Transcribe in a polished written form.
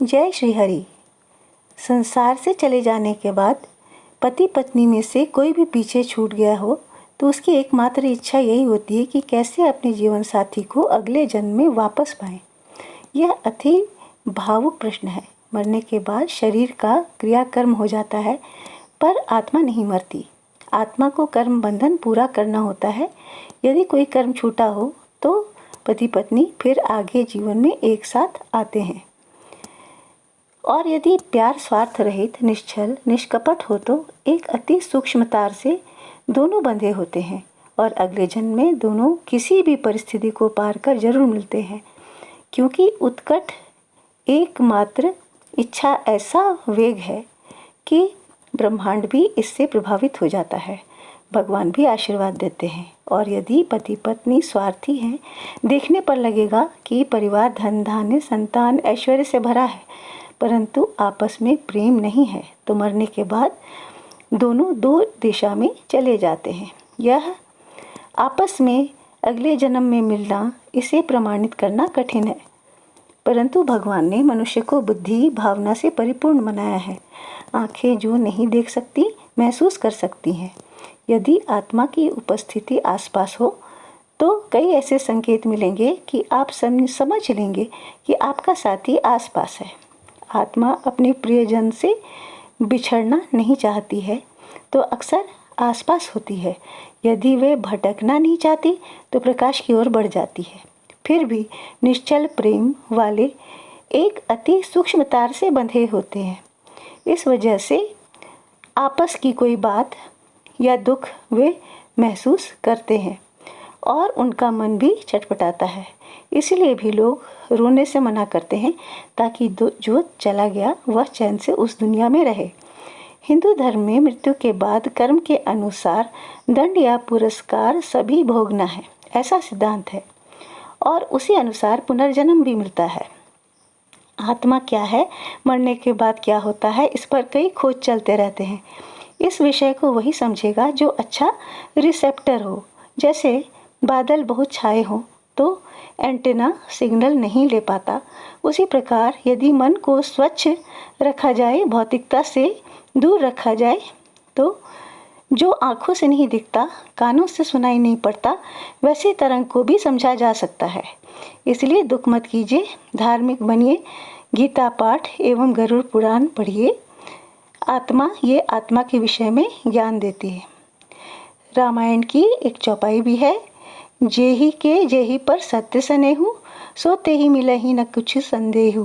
जय श्री हरि। संसार से चले जाने के बाद पति पत्नी में से कोई भी पीछे छूट गया हो तो उसकी एकमात्र इच्छा यही होती है कि कैसे अपने जीवन साथी को अगले जन्म में वापस पाएं। यह अति भावुक प्रश्न है। मरने के बाद शरीर का क्रियाकर्म हो जाता है, पर आत्मा नहीं मरती। आत्मा को कर्म बंधन पूरा करना होता है। यदि कोई कर्म छूटा हो तो पति पत्नी फिर आगे जीवन में एक साथ आते हैं। और यदि प्यार स्वार्थ रहित, निश्चल, निष्कपट हो तो एक अति सूक्ष्म तार से दोनों बंधे होते हैं और अगले जन्म में दोनों किसी भी परिस्थिति को पार कर जरूर मिलते हैं, क्योंकि उत्कट एकमात्र इच्छा ऐसा वेग है कि ब्रह्मांड भी इससे प्रभावित हो जाता है। भगवान भी आशीर्वाद देते हैं। और यदि पति पत्नी स्वार्थी हैं, देखने पर लगेगा कि परिवार धन धान्य संतान ऐश्वर्य से भरा है, परंतु आपस में प्रेम नहीं है, तो मरने के बाद दोनों दो दिशा में चले जाते हैं। यह आपस में अगले जन्म में मिलना, इसे प्रमाणित करना कठिन है, परंतु भगवान ने मनुष्य को बुद्धि भावना से परिपूर्ण बनाया है। आंखें जो नहीं देख सकती, महसूस कर सकती हैं। यदि आत्मा की उपस्थिति आसपास हो तो कई ऐसे संकेत मिलेंगे कि आप समझ लेंगे कि आपका साथी आसपास है। आत्मा अपने प्रियजन से बिछड़ना नहीं चाहती है तो अक्सर आसपास होती है। यदि वे भटकना नहीं चाहती तो प्रकाश की ओर बढ़ जाती है। फिर भी निश्चल प्रेम वाले एक अति सूक्ष्म तार से बंधे होते हैं। इस वजह से आपस की कोई बात या दुख वे महसूस करते हैं और उनका मन भी चटपटाता है। इसलिए भी लोग रोने से मना करते हैं, ताकि जो चला गया वह चैन से उस दुनिया में रहे। हिंदू धर्म में मृत्यु के बाद कर्म के अनुसार दंड या पुरस्कार सभी भोगना है, ऐसा सिद्धांत है, और उसी अनुसार पुनर्जन्म भी मिलता है। आत्मा क्या है, मरने के बाद क्या होता है, इस पर कई खोज चलते रहते हैं। इस विषय को वही समझेगा जो अच्छा रिसेप्टर हो। जैसे बादल बहुत छाए हों तो एंटेना सिग्नल नहीं ले पाता, उसी प्रकार यदि मन को स्वच्छ रखा जाए, भौतिकता से दूर रखा जाए, तो जो आँखों से नहीं दिखता, कानों से सुनाई नहीं पड़ता, वैसे तरंग को भी समझा जा सकता है। इसलिए दुख मत कीजिए, धार्मिक बनिए, गीता पाठ एवं गरुड़ पुराण पढ़िए। ये आत्मा के विषय में ज्ञान देती है। रामायण की एक चौपाई भी है, जेहि के जेहि पर सत्य सनेहु, सो तेहि मिलहि न कुछ संदेहु।